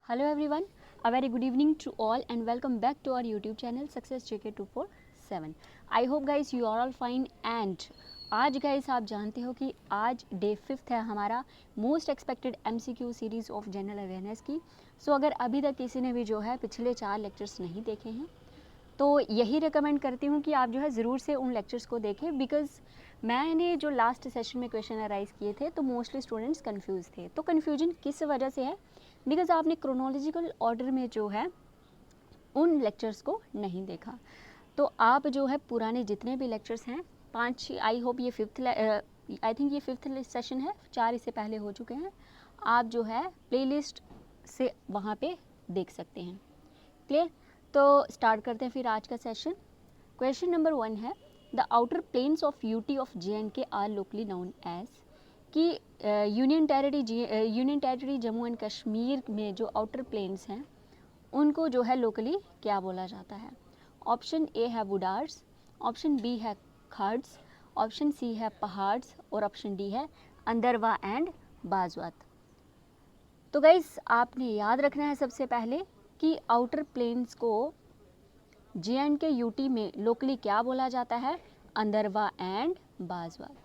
Hello everyone, a very good evening to all and welcome back to our YouTube channel Success JK247. I hope guys you are all fine and आज guys आप जानते हो कि आज day 5th है हमारा most expected MCQ series of general awareness की। सो अगर अभी तक किसी ने भी जो है पिछले 4 लेक्चर्स नहीं देखे हैं तो यही रिकमेंड करती हूँ कि आप जो है ज़रूर से उन लेक्चर्स को देखें, बिकॉज़ मैंने जो लास्ट सेशन में क्वेश्चन अराइज किए थे तो मोस्टली स्टूडेंट्स कंफ्यूज थे। तो कन्फ्यूजन किस वजह से है? बिकॉज़ आपने क्रोनोलॉजिकल ऑर्डर में जो है उन लेक्चर्स को नहीं देखा। तो आप जो है पुराने जितने भी लेक्चर्स हैं 5, आई होप ये आई थिंक ये 5th सेशन है, 4 इससे पहले हो चुके हैं, आप जो है प्लेलिस्ट से वहाँ पे देख सकते हैं। क्लियर? तो स्टार्ट करते हैं फिर आज का सेशन। क्वेश्चन नंबर 1 है, the outer plains of UT of JNK are locally known as, कि union territory Jammu and Kashmir में जो आउटर प्लेन्स हैं उनको जो है लोकली क्या बोला जाता है? ऑप्शन ए है वुडार्स, ऑप्शन बी है खर्ड्स, ऑप्शन सी है पहाड्स और ऑप्शन डी है अंदरवा एंड बाजवात। तो गाइस आपने याद रखना है सबसे पहले कि आउटर प्लेन्स को JNK यूटी में लोकली क्या बोला जाता है? Andarwah and Bajwat.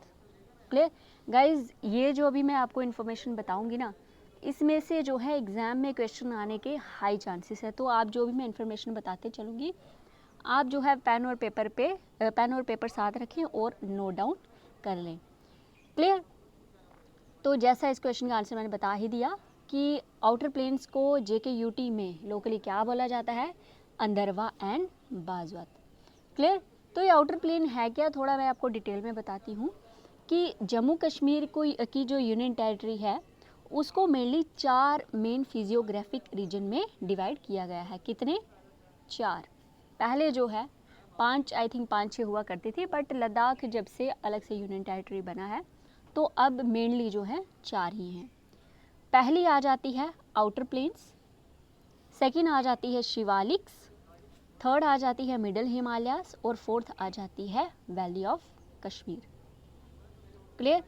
Clear guys? ये जो अभी मैं आपको इन्फॉर्मेशन बताऊंगी ना, इसमें से जो है एग्ज़ाम में क्वेश्चन आने के हाई चांसेस है। तो आप जो भी मैं इन्फॉर्मेशन बताते चलूँगी, आप जो है पेन और पेपर साथ रखें और नोट डाउन कर लें। क्लियर? तो जैसा इस क्वेश्चन का आंसर मैंने बता ही दिया कि आउटर प्लेन्स को JKUT में लोकली क्या बोला जाता है? अंदरवा एंड बाजवात। क्लियर? तो ये आउटर प्लेन है क्या, थोड़ा मैं आपको डिटेल में बताती हूँ कि जम्मू कश्मीर की जो यूनियन टेरिटरी है उसको मेनली 4 मेन फिजियोग्राफिक रीजन में डिवाइड किया गया है। कितने? 4। पहले जो है 5, आई थिंक 5-6 हुआ करती थी, बट लद्दाख जब से अलग से यूनियन टेरिटरी बना है तो अब मेनली जो है 4 ही हैं। पहली आ जाती है आउटर प्लेन्स, सेकेंड आ जाती है शिवालिक्स, थर्ड आ जाती है मिडल हिमालयास और फोर्थ आ जाती है वैली ऑफ कश्मीर। क्लियर?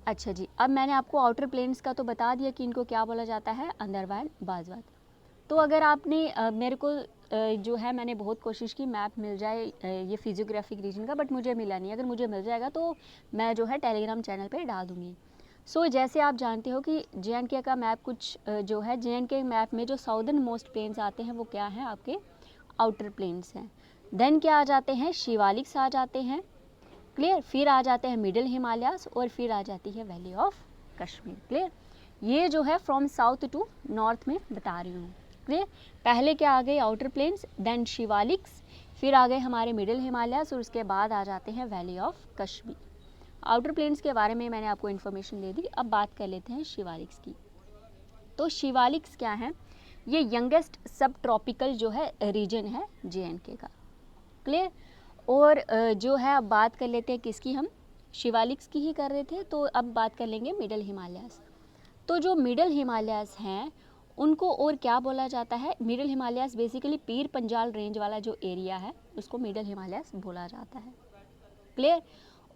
अच्छा जी, अब मैंने आपको आउटर प्लेन्स का तो बता दिया कि इनको क्या बोला जाता है, अंदरवा एंड बाजवात। तो अगर आपने मेरे को जो है मैंने बहुत कोशिश की मैप मिल जाए ये फिजियोग्राफिक रीजन का, बट मुझे मिला नहीं। अगर मुझे मिल जाएगा तो मैं जो है टेलीग्राम चैनल पे डाल दूँगी। सो जैसे आप जानते हो कि JNK का मैप कुछ जो है JNK मैप में जो साउदर्न मोस्ट प्लेन्स आते हैं वो क्या हैं? आपके आउटर प्लेन्स हैं। देन क्या आ जाते हैं? शिवालिक्स आ जाते हैं। क्लियर? फिर आ जाते हैं मिडिल हिमालयास और फिर आ जाती है वैली ऑफ कश्मीर। क्लियर? ये जो है फ्रॉम साउथ टू नॉर्थ में बता रही हूँ। क्लियर? पहले क्या आ गए? आउटर प्लेन्स, देन शिवालिक्स, फिर आ गए हमारे मिडिल हिमालयास और उसके बाद आ जाते हैं valley of Kashmir. Outer plains के बारे में मैंने आपको इन्फॉर्मेशन दे दी। अब बात कर लेते हैं शिवालिक्स की। तो शिवालिक्स क्या है? ये यंगेस्ट सब ट्रॉपिकल जो है रीजन है JNK का। क्लियर? और जो है अब बात कर लेते हैं किसकी, हम शिवालिक्स की ही कर रहे थे, तो अब बात कर लेंगे मिडल हिमालयास। तो जो मिडल हिमालयास हैं उनको और क्या बोला जाता है? Middle Himalayas basically Pir Panjal range वाला जो एरिया है उसको मिडल हिमालयास बोला जाता है। क्लियर?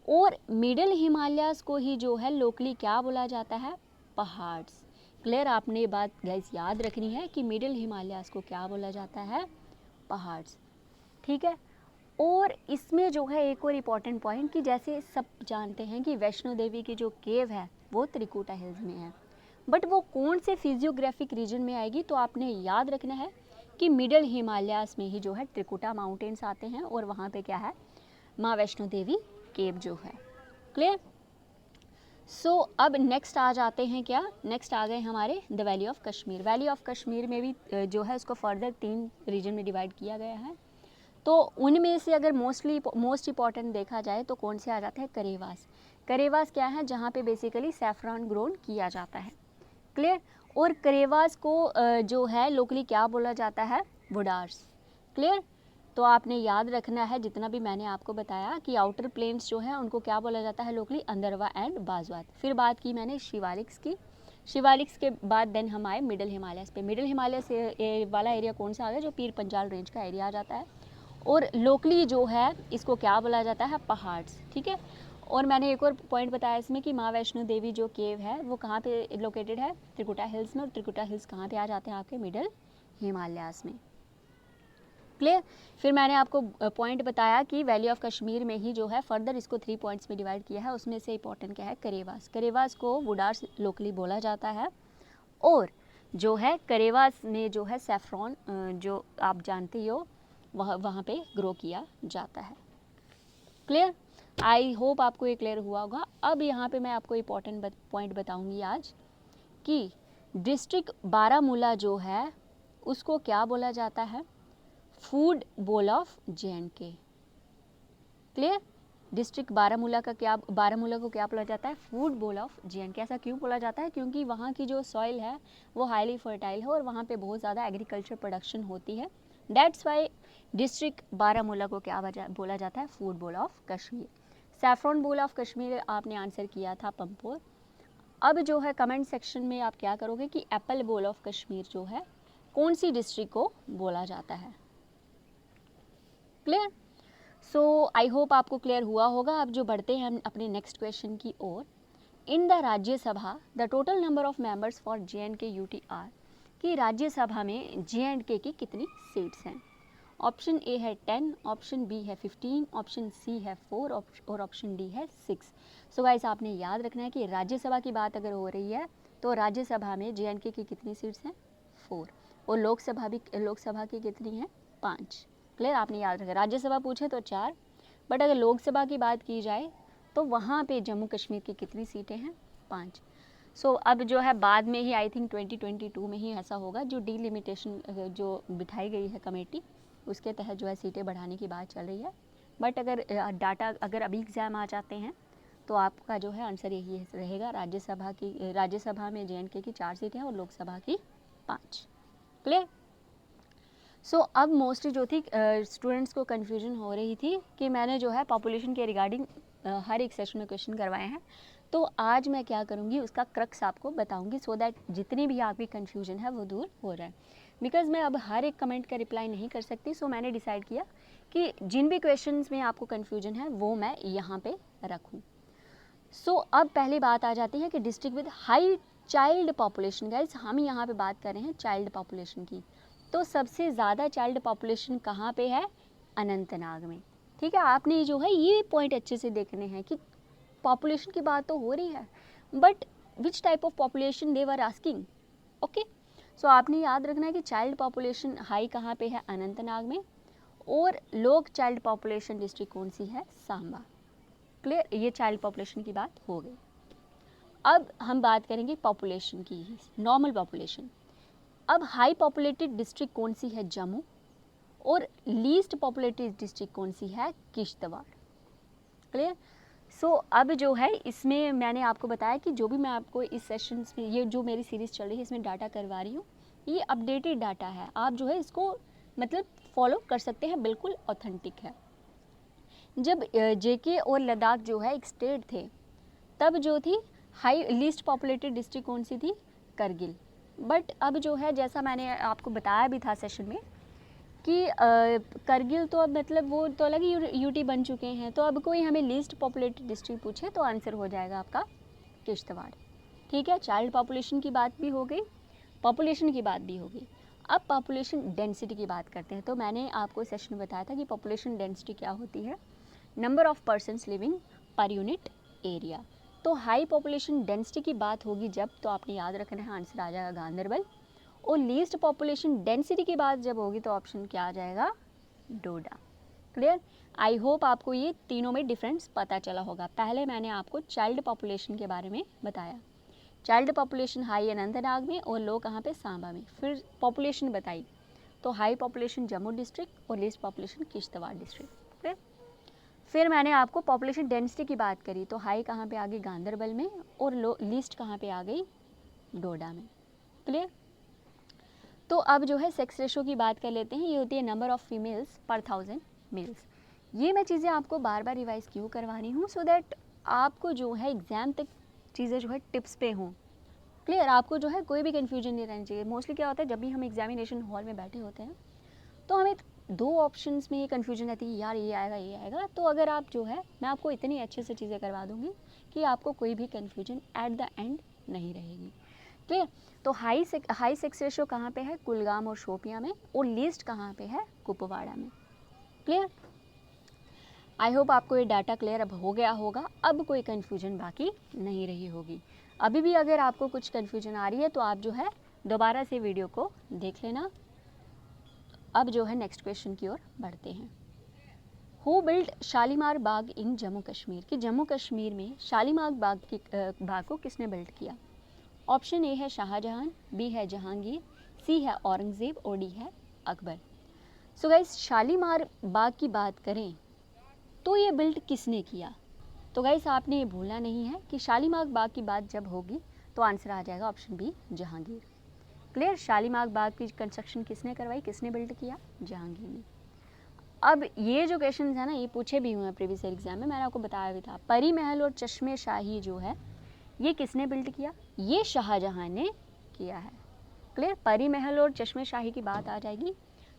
और मिडल हिमालयास को ही जो है लोकली क्या बोला जाता है? पहाड्स। क्लियर? आपने ये बात गाइस याद रखनी है कि मिडल हिमालयास को क्या बोला जाता है? पहाड्स। ठीक है? और इसमें जो है एक और इम्पॉर्टेंट पॉइंट कि जैसे सब जानते हैं कि वैष्णो देवी की जो केव है वो त्रिकुटा हिल्स में है, बट वो कौन से फिजियोग्राफिक रीजन में आएगी? तो आपने याद रखना है कि मिडल हिमालयास में ही जो है त्रिकुटा माउंटेन्स आते हैं और वहाँ पे क्या है? माँ वैष्णो देवी केव जो है। क्लियर? सो अब नेक्स्ट आ जाते हैं क्या? नेक्स्ट आ गए हमारे the valley of Kashmir. Valley of Kashmir में भी जो है उसको फर्दर 3 रीजन में डिवाइड किया गया है। तो उनमें से अगर मोस्ट इम्पॉर्टेंट देखा जाए तो कौन से आ जाते हैं? करेवास। करेवास क्या है? जहाँ पे बेसिकली सैफरॉन ग्रोन किया जाता है। क्लियर? और करेवास को जो है लोकली क्या बोला जाता है? वुडार्स। क्लियर? तो आपने याद रखना है जितना भी मैंने आपको बताया कि आउटर प्लेन्स जो है उनको क्या बोला जाता है लोकली? अंदरवा एंड बाजवात। फिर बात की मैंने शिवालिक्स की। शिवालिक्स के बाद देन हम आए मिडल हिमालयस पे। मिडल हिमालयस वाला एरिया कौन सा आ गया? जो पीर पंजाल रेंज का एरिया आ जाता है। और लोकली जो है इसको क्या बोला जाता है? पहाड्स। ठीक है? और मैंने एक और पॉइंट बताया इसमें कि माँ वैष्णो देवी जो केव है वो कहाँ पे लोकेटेड है, त्रिकुटा हिल्स में, और त्रिकुटा हिल्स कहाँ पे आ जाते हैं आपके मिडल हिमालयाज़ में। क्लियर। फिर मैंने आपको पॉइंट बताया कि वैली ऑफ कश्मीर में ही जो है फर्दर इसको 3 पॉइंट्स में डिवाइड किया है, उसमें से इंपॉर्टेंट क्या है, करेवास। करेवास को वुडार्स लोकली बोला जाता है, और जो है करेवास में जो है सेफ्रॉन जो आप जानते ही हो वहाँ पे ग्रो किया जाता है। क्लियर। आई होप आपको ये क्लियर हुआ होगा। अब यहाँ पे मैं आपको इंपॉर्टेंट पॉइंट बताऊँगी आज कि डिस्ट्रिक्ट बारामूला जो है उसको क्या बोला जाता है, food bowl of J&K। Clear. District Baramulla का क्या, बारामूला को क्या बोला जाता है, फूड बोल ऑफ J&K। ऐसा क्यों बोला जाता है, क्योंकि वहाँ की जो सॉइल है वो हाईली फर्टाइल है और वहाँ पे बहुत ज़्यादा एग्रीकल्चर प्रोडक्शन होती है। दैट्स वाई डिस्ट्रिक्ट बारामूला को क्या बोला जाता है, food bowl of Kashmir. Saffron bowl of Kashmir आपने आंसर किया था पंपोर। अब जो है कमेंट सेक्शन में आप क्या करोगे कि एप्पल बोल ऑफ कश्मीर जो है कौन सी डिस्ट्रिक्ट को बोला जाता है। क्लियर। सो आई होप आपको क्लियर हुआ होगा। अब जो बढ़ते हैं हम अपने नेक्स्ट क्वेश्चन की ओर। In the Rajya Sabha the total number of members for J&K UT are, कि राज्यसभा में J&K की कितनी सीट्स हैं। ऑप्शन ए है 10, ऑप्शन बी है 15, ऑप्शन सी है 4 और ऑप्शन डी है 6। सो गाइस आपने याद रखना है कि राज्यसभा की बात अगर हो रही है तो राज्यसभा में J&K की कितनी सीट्स हैं, 4, और लोकसभा की कितनी है, 5। क्लियर। आपने याद रखा, राज्यसभा पूछे तो 4, बट अगर लोकसभा की बात की जाए तो वहाँ पे जम्मू कश्मीर की कितनी सीटें हैं, 5। सो अब जो है बाद में ही आई थिंक 2022 में ही ऐसा होगा, जो डिलिमिटेशन जो बिठाई गई है कमेटी उसके तहत जो है सीटें बढ़ाने की बात चल रही है। बट अगर डाटा अगर अभी एग्ज़ाम आ जाते हैं तो आपका जो है आंसर यही रहेगा, राज्यसभा में J&K की 4 सीटें हैं और लोकसभा की 5। क्लियर। सो अब मोस्टली जो थी स्टूडेंट्स को कन्फ्यूजन हो रही थी कि मैंने जो है पॉपुलेशन के रिगार्डिंग हर एक सेशन में क्वेश्चन करवाए हैं, तो आज मैं क्या करूँगी उसका क्रक्स आपको बताऊँगी, सो दैट जितनी भी आपकी कन्फ्यूजन है वो दूर हो रहा है। बिकॉज मैं अब हर एक कमेंट का रिप्लाई नहीं कर सकती, सो मैंने डिसाइड किया कि जिन भी क्वेश्चंस में आपको कन्फ्यूजन है वो मैं यहाँ पे रखूँ। सो अब पहली बात आ जाती है कि district with high child population. Guys हम यहाँ पे बात कर रहे हैं चाइल्ड पॉपुलेशन की, तो सबसे ज़्यादा चाइल्ड पॉपुलेशन कहाँ पे है, अनंतनाग में। ठीक है, आपने जो है ये पॉइंट अच्छे से देखने हैं कि पॉपुलेशन की बात तो हो रही है, but which type of population they were asking. Okay, so आपने याद रखना है कि चाइल्ड पॉपुलेशन हाई कहाँ पे है, अनंतनाग में, और लोग चाइल्ड पॉपुलेशन डिस्ट्रिक्ट कौन सी है, सांबा। क्लियर, ये चाइल्ड पॉपुलेशन की बात हो गई। अब हम बात करेंगे पॉपुलेशन की, नॉर्मल पॉपुलेशन। अब हाई पॉपुलेटेड डिस्ट्रिक्ट कौन सी है, जम्मू, और लीस्ट पॉपुलेटेड डिस्ट्रिक्ट कौन सी है, किश्तवाड़। क्लियर। सो अब जो है इसमें मैंने आपको बताया कि जो भी मैं आपको इस सेशंस में, ये जो मेरी सीरीज़ चल रही है इसमें डाटा करवा रही हूँ, ये अपडेटेड डाटा है, आप जो है इसको मतलब फॉलो कर सकते हैं, बिल्कुल ऑथेंटिक है। जब JK और लद्दाख जो है एक स्टेट थे, तब जो थी हाई लीस्ट पॉपुलेटेड डिस्ट्रिक्ट कौन सी थी, करगिल। बट अब जो है जैसा मैंने आपको बताया भी था सेशन में कि करगिल तो अब मतलब वो तो अलग ही यूटी बन चुके हैं, तो अब कोई हमें लीस्ट पॉपुलेटेड डिस्ट्रिक्ट पूछे तो आंसर हो जाएगा आपका किश्तवाड़। ठीक है, चाइल्ड पॉपुलेशन की बात भी हो गई, पॉपुलेशन की बात भी हो गई। अब पॉपुलेशन डेंसिटी की बात करते हैं। तो मैंने आपको सेशन में बताया था कि पॉपुलेशन डेंसिटी क्या होती है, number of persons living per unit area. तो हाई पॉपुलेशन डेंसिटी की बात होगी जब, तो आपने याद रखना है आंसर आ जाएगा गांधरबल, और लीस्ट पॉपुलेशन डेंसिटी की बात जब होगी तो ऑप्शन क्या आ जाएगा, डोडा। क्लियर। आई होप आपको ये तीनों में डिफरेंस पता चला होगा। पहले मैंने आपको चाइल्ड पॉपुलेशन के बारे में बताया, चाइल्ड पॉपुलेशन हाई अनंतनाग में और लो कहाँ पे, सांबा में। फिर पॉपुलेशन बताई, तो हाई पॉपुलेशन जम्मू डिस्ट्रिक्ट और least population Kishtwar district. Clear. फिर मैंने आपको पॉपुलेशन डेंसिटी की बात करी, तो हाई कहाँ पे आ गई, गांधरबल में, और लो लीस्ट कहाँ पे आ गई, डोडा में। क्लियर। तो अब जो है सेक्स रेशो की बात कर लेते हैं। ये होती है नंबर ऑफ़ फीमेल्स पर 1000 मेल्स। ये मैं चीज़ें आपको बार बार रिवाइज़ क्यों करवानी हूँ, सो दैट आपको जो है एग्ज़ाम तक चीज़ें जो है टिप्स पे हों। क्लियर, आपको जो है कोई भी कन्फ्यूजन नहीं रहनी चाहिए। मोस्टली क्या होता है, जब भी हम एग्जामिनेशन हॉल में बैठे होते हैं तो हमें दो ऑप्शंस में ये कन्फ्यूजन रहती है, यार ये आएगा, तो अगर आप जो है मैं आपको इतनी अच्छे से चीज़ें करवा दूँगी कि आपको कोई भी कन्फ्यूजन एट द एंड नहीं रहेगी। क्लियर? तो हाई सेक्स रेशियो कहाँ पे है? कुलगाम और शोपियाँ में, और लीस्ट कहाँ पे है? कुपवाड़ा में। क्लियर? आई होप आपको ये डाटा क्लियर अब हो गया होगा, अब कोई कन्फ्यूजन बाकी नहीं रही होगी। अभी भी अगर आपको कुछ कन्फ्यूजन आ रही है तो आप जो है दोबारा से वीडियो को देख लेना। अब जो है नेक्स्ट क्वेश्चन की ओर बढ़ते हैं। हु बिल्ड शालीमार बाग इन जम्मू कश्मीर? कि जम्मू कश्मीर में शालीमार बाग को किसने बिल्ड किया? ऑप्शन ए है शाहजहां, बी है जहांगीर, सी है औरंगज़ेब और डी है अकबर। सो गाइस, शालीमार बाग की बात करें तो ये बिल्ड किसने किया? तो गाइस आपने ये भूलना नहीं है कि शालीमार बाग की बात जब होगी तो आंसर आ जाएगा option B, Jahangir. Clear? Shalimar Bagh की कंस्ट्रक्शन किसने करवाई, किसने बिल्ड किया? जहांगीर ने। अब ये जो क्वेश्चन है ना, ये पूछे भी हुए हैं प्रीवियस ईयर एग्जाम में, मैंने आपको बताया भी था। परी महल और चश्मे शाही जो है ये किसने बिल्ड किया? ये शाहजहां ने किया है। क्लियर? परी महल और चश्मे शाही की बात आ जाएगी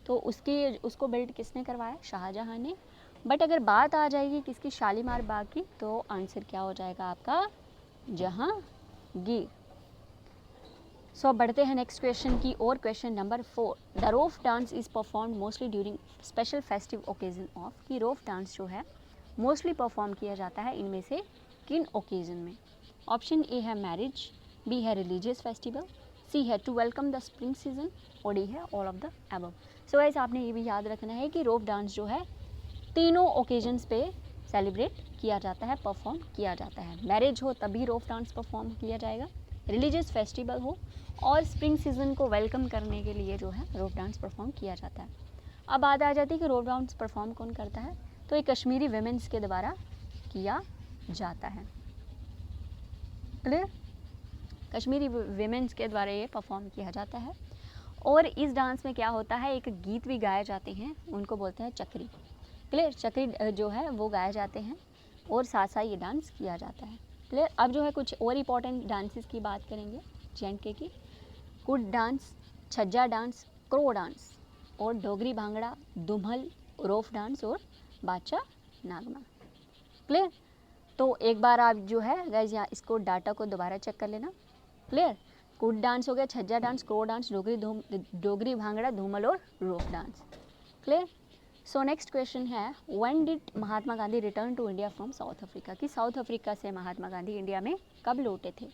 तो उसको बिल्ड किसने करवाया? शाहजहां ने। बट अगर बात आ जाएगी किसकी? शालीमार बाग की, तो आंसर क्या हो जाएगा आपका? जहांगीर। सो बढ़ते हैं नेक्स्ट क्वेश्चन की और। Question number 4, the Rouf dance is perform mostly during special festive occasion of? कि रोफ डांस जो है मोस्टली परफॉर्म किया जाता है इनमें से किन ओकेजन में? ऑप्शन ए है मैरिज, बी है रिलीजियस फेस्टिवल, सी है to welcome the spring season और डी है all of the above. So guys आपने ये भी याद रखना है कि रोफ डांस जो है तीनों ओकेजन्स पे सेलिब्रेट किया जाता है, परफॉर्म किया जाता है। मैरिज हो तभी रोफ डांस परफॉर्म किया जाएगा, रिलीजियस फेस्टिवल हो और स्प्रिंग सीजन को वेलकम करने के लिए जो है रोफ डांस परफॉर्म किया जाता है। अब बात आ जाती है कि रोफ डांस परफॉर्म कौन करता है? तो ये कश्मीरी विमेंस के द्वारा किया जाता है। क्लियर? कश्मीरी विमेंस के द्वारा ये परफॉर्म किया जाता है। और इस डांस में क्या होता है, एक गीत भी गाए जाते हैं, उनको बोलते हैं चक्री। क्लियर? चक्री जो है वो गाए जाते हैं और साथ साथ ये डांस किया जाता है। क्लियर? अब जो है कुछ और इम्पॉर्टेंट डांसेस की बात करेंगे J&K की। कुड डांस, छज्जा डांस, क्रो डांस और डोगरी भांगड़ा, दुम्हल, रोफ डांस और बादशाह नागमा। क्लियर? तो एक बार आप जो है गाइस यहाँ इसको डाटा को दोबारा चेक कर लेना। क्लियर? कुड डांस हो गया, छज्जा डांस, क्रो डांस, डोगरी भांगड़ा, धूमल और Rouf dance. Clear? So next question है, when did Mahatma Gandhi return to India from South Africa? कि साउथ अफ्रीका से महात्मा गांधी इंडिया में कब लौटे थे?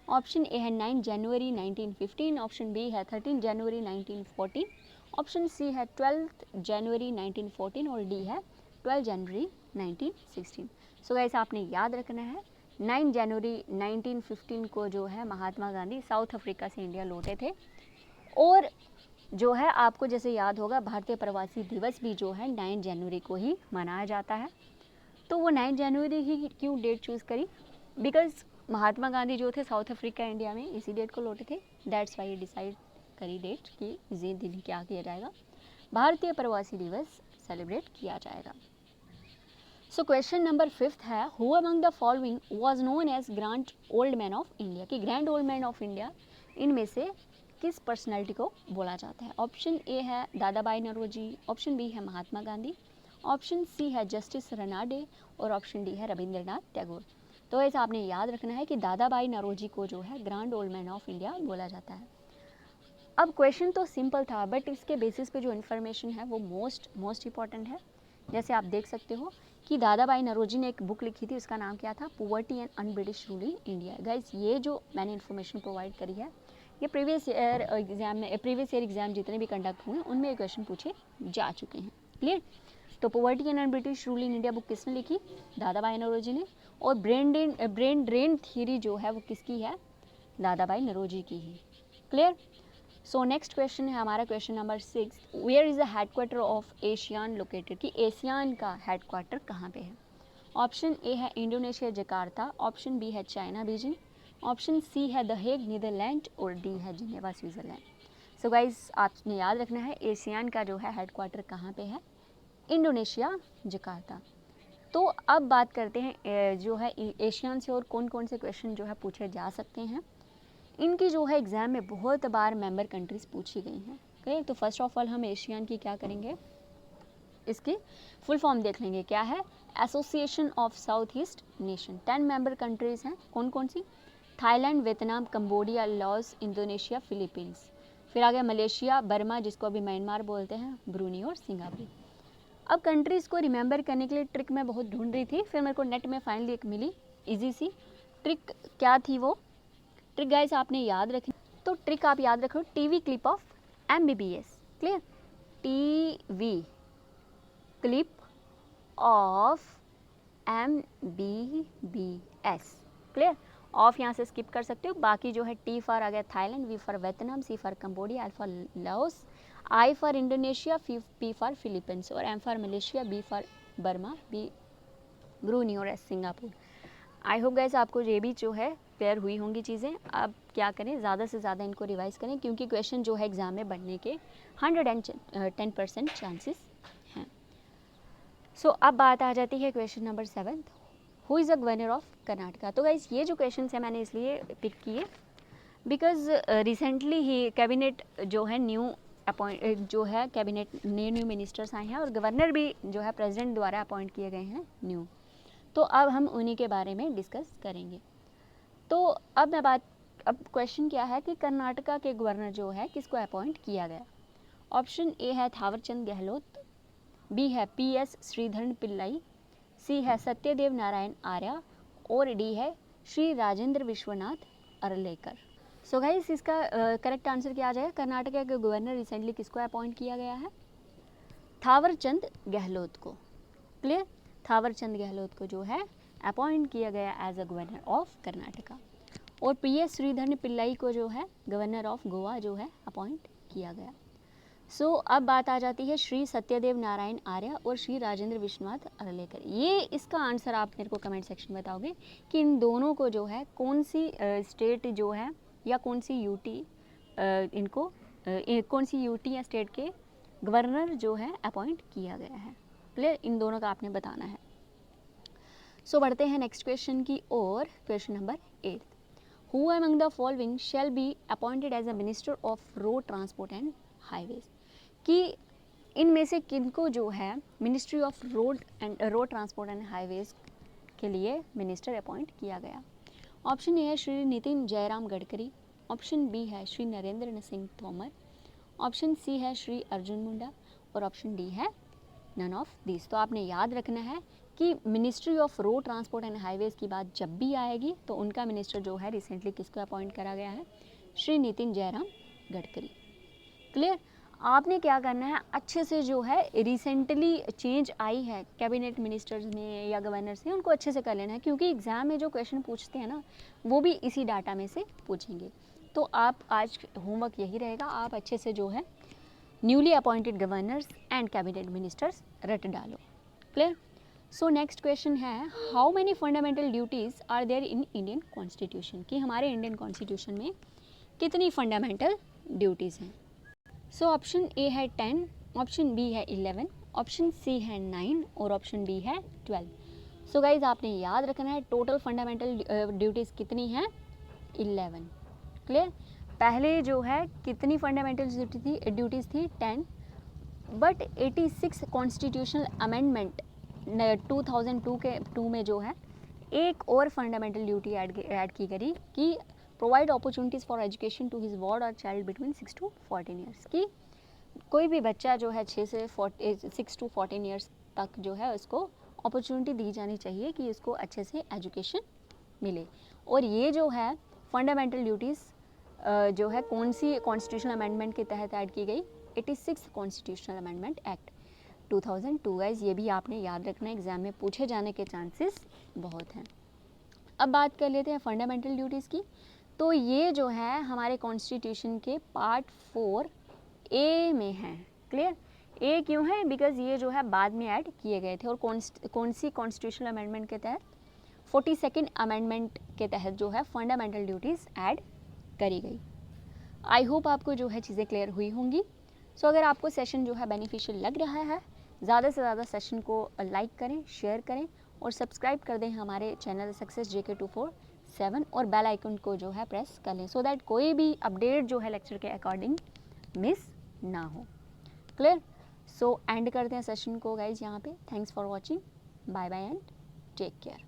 ऑप्शन ए है 9 जनवरी 1915, ऑप्शन बी है 13 जनवरी 1914, ऑप्शन सी है 12 जनवरी 1914 और डी है 12 जनवरी 1916। सो गाइस आपने याद रखना है 9 जनवरी 1915 को जो है महात्मा गांधी साउथ अफ्रीका से इंडिया लौटे थे। और जो है आपको जैसे याद होगा भारतीय प्रवासी दिवस भी जो है 9 जनवरी को ही मनाया जाता है। तो वो 9 जनवरी ही क्यों डेट चूज़ करी? बिकॉज महात्मा गांधी जो थे साउथ अफ्रीका इंडिया में इसी डेट को लौटे थे, दैट्स वाई डिसाइड करी डेट कि इसी दिन क्या किया जाएगा, भारतीय प्रवासी दिवस सेलिब्रेट किया जाएगा। सो क्वेश्चन नंबर 5 है, who among the following was known as grand old man of India? कि grand old man of India इनमें से किस पर्सनैलिटी को बोला जाता है? ऑप्शन ए है दादा भाई नौरोजी, ऑप्शन बी है महात्मा गांधी, ऑप्शन सी है जस्टिस रनाडे और ऑप्शन डी है रविंद्रनाथ टैगोर। तो ऐसा आपने याद रखना है कि दादा भाई नौरोजी को जो है grand old man of India बोला जाता है। अब क्वेश्चन तो सिंपल था बट इसके बेसिस पे जो इन्फॉर्मेशन है वो मोस्ट इंपॉर्टेंट है। जैसे आप देख सकते हो कि दादा भाई नौरोजी ने एक बुक लिखी थी, उसका नाम क्या था? Poverty and un British rule in India. Guys ये जो मैंने इन्फॉर्मेशन प्रोवाइड करी है ये प्रीवियस ईयर एग्जाम जितने भी कंडक्ट हुए उनमें ये क्वेश्चन पूछे जा चुके हैं। क्लियर? तो poverty and un British rule in India book किसने लिखी? दादा भाई नौरोजी ने। और ब्रेन ड्रेन थ्योरी जो है वो किसकी है? दादा भाई नौरोजी की ही। क्लियर? सो नेक्स्ट क्वेश्चन है हमारा question number 6, where is the headquarter of ASEAN located? कि एशियान का हेडक्वार्टर कहाँ पे है? ऑप्शन ए है इंडोनेशिया जकार्ता, ऑप्शन बी है चाइना बीजिंग, ऑप्शन सी है द हेग नीदरलैंड और डी है जिनेवा स्विट्ज़रलैंड। सो गाइस आपने याद रखना है एशियान का जो है हेडक्वार्टर कहाँ पे है? Indonesia Jakarta. तो अब बात करते हैं जो है एशियन से और कौन कौन से क्वेश्चन जो है पूछे जा सकते हैं। इनकी जो है एग्ज़ाम में बहुत बार मेंबर कंट्रीज़ पूछी गई हैं। ओके, तो फर्स्ट ऑफ ऑल हम एशियन की क्या करेंगे? इसकी फुल फॉर्म देख लेंगे क्या है, association of South East nation. 10 member countries हैं, कौन कौन सी, Thailand, Vietnam, Cambodia, Laos, Indonesia, Philippines. फिर आ गया मलेशिया, बर्मा जिसको अभी म्यांमार बोलते हैं, ब्रूनी और सिंगापुर। अब कंट्रीज़ को रिमेंबर करने के लिए ट्रिक मैं बहुत ढूंढ रही थी, फिर मेरे को नेट में फाइनली एक मिली इजी सी ट्रिक। क्या थी वो ट्रिक गाइस, आपने याद रखी। तो ट्रिक आप याद रखो, TV clip of MBBS। Clear, TV clip of MBBS। Clear, of यहाँ से स्किप कर सकते हो, बाकी जो है टी फॉर आ गया Thailand, V for Vietnam, C for Cambodia, L for Laos, I for Indonesia, P for Philippines और M for Malaysia, B for Burma, B Brunei और S Singapore. I hope guys आपको ये भी जो है clear हुई होंगी चीज़ें। अब क्या करें, ज़्यादा से ज़्यादा इनको रिवाइज करें क्योंकि क्वेश्चन जो है एग्ज़ाम में बनने के 110% चांसेस हैं। सो अब बात आ जाती है question number 7, who is the governor of Karnataka. तो गाइस ये जो क्वेश्चन है मैंने इसलिए पिक किए बिकॉज रिसेंटली ही कैबिनेट जो है न्यू अपॉइंट जो है कैबिनेट न्यू मिनिस्टर्स आए हैं और गवर्नर भी जो है प्रेसिडेंट द्वारा अपॉइंट किए गए हैं न्यू। तो अब हम उन्हीं के बारे में डिस्कस करेंगे। तो अब क्वेश्चन क्या है कि कर्नाटका के गवर्नर जो है किसको अपॉइंट किया गया। ऑप्शन ए है थावरचंद गहलोत, बी है PS श्रीधरन पिल्लाई, सी है सत्यदेव नारायण आर्या और डी है श्री राजेंद्र विश्वनाथ अरलेकर। सो गाइस इसका करेक्ट आंसर क्या आ जाएगा, कर्नाटका के गवर्नर रिसेंटली किसको अपॉइंट किया गया है, थावरचंद गहलोत को। क्लियर, थावरचंद गहलोत को जो है अपॉइंट किया गया as a governor of Karnataka और PS श्रीधरन पिल्लाई को जो है गवर्नर ऑफ गोवा जो है अपॉइंट किया गया। सो अब बात आ जाती है श्री सत्यदेव नारायण आर्य और श्री राजेंद्र विश्वनाथ अरलेकर। ये इसका आंसर आप मेरे को कमेंट सेक्शन में बताओगे कि इन दोनों को जो है कौन सी स्टेट जो है या कौन सी यूटी इनको कौन सी यूटी या स्टेट के गवर्नर जो है अपॉइंट किया गया है। क्लियर, इन दोनों का आपने बताना है। सो बढ़ते हैं नेक्स्ट क्वेश्चन की ओर। Question number 8, who among the following shall be appointed as a minister of road transport and highways. कि इनमें से किनको जो है ministry of road transport and highways के लिए मिनिस्टर अपॉइंट किया गया। ऑप्शन ए है श्री नितिन जयराम गडकरी, ऑप्शन बी है श्री नरेंद्र सिंह तोमर, ऑप्शन सी है श्री अर्जुन मुंडा और ऑप्शन डी है नन ऑफ दिस। तो आपने याद रखना है कि ministry of road transport and highways की बात जब भी आएगी तो उनका मिनिस्टर जो है रिसेंटली किसको अपॉइंट करा गया है, श्री नितिन जयराम गडकरी। क्लियर, आपने क्या करना है, अच्छे से जो है रिसेंटली चेंज आई है कैबिनेट मिनिस्टर्स में या गवर्नर से, उनको अच्छे से कर लेना है क्योंकि एग्ज़ाम में जो क्वेश्चन पूछते हैं ना वो भी इसी डाटा में से पूछेंगे। तो आप आज होमवर्क यही रहेगा, आप अच्छे से जो है newly appointed governors and cabinet ministers रट डालो। क्लियर, सो नेक्स्ट क्वेश्चन है, how many fundamental duties are there in Indian constitution. कि हमारे इंडियन कॉन्स्टिट्यूशन में कितनी फंडामेंटल ड्यूटीज़ हैं। सो ऑप्शन ए है 10, ऑप्शन बी है 11, ऑप्शन सी है 9 और ऑप्शन डी है 12। सो गाइज आपने याद रखना है टोटल फंडामेंटल ड्यूटीज़ कितनी हैं, 11। क्लियर, पहले जो है कितनी फंडामेंटल ड्यूटीज़ थी 10, बट 86 कॉन्स्टिट्यूशनल अमेंडमेंट 2002 में जो है एक और फंडामेंटल ड्यूटी ऐड की गई कि provide opportunities for education to his ward और चाइल्ड बिटवीन 6 to 14 ईयर्स। की कोई भी बच्चा जो है 6 से 6 to 14 ईयर्स तक जो है उसको अपॉर्चुनिटी दी जानी चाहिए कि उसको अच्छे से एजुकेशन मिले। और ये जो है फंडामेंटल ड्यूटीज़ जो है कौन सी कॉन्स्टिट्यूशनल अमेंडमेंट के तहत ऐड की गई, 86 कॉन्स्टिट्यूशनल अमेंडमेंट एक्ट 2002। गाइज ये भी आपने याद रखना है, एग्जाम में पूछे जाने के चांसेस बहुत हैं। अब बात कर लेते हैं फंडामेंटल ड्यूटीज़ की। तो ये जो है हमारे कॉन्स्टिट्यूशन के पार्ट 4A में है। क्लियर, ए क्यों है, बिकॉज ये जो है बाद में ऐड किए गए थे और कौन सी कॉन्स्टिट्यूशनल अमेंडमेंट के तहत, 42nd अमेंडमेंट के तहत जो है फंडामेंटल ड्यूटीज़ ऐड करी गई। आई होप आपको जो है चीज़ें क्लियर हुई होंगी। सो अगर आपको सेशन जो है बेनिफिशियल लग रहा है, ज़्यादा से ज़्यादा सेशन को लाइक करें, शेयर करें और सब्सक्राइब कर दें हमारे चैनल सक्सेस JK247 और बेल आइकन को जो है प्रेस कर लें सो दैट कोई भी अपडेट जो है लेक्चर के अकॉर्डिंग मिस ना हो। क्लियर, सो एंड करते हैं सेशन को गाइज यहाँ पे। Thanks for watching, bye bye and take care.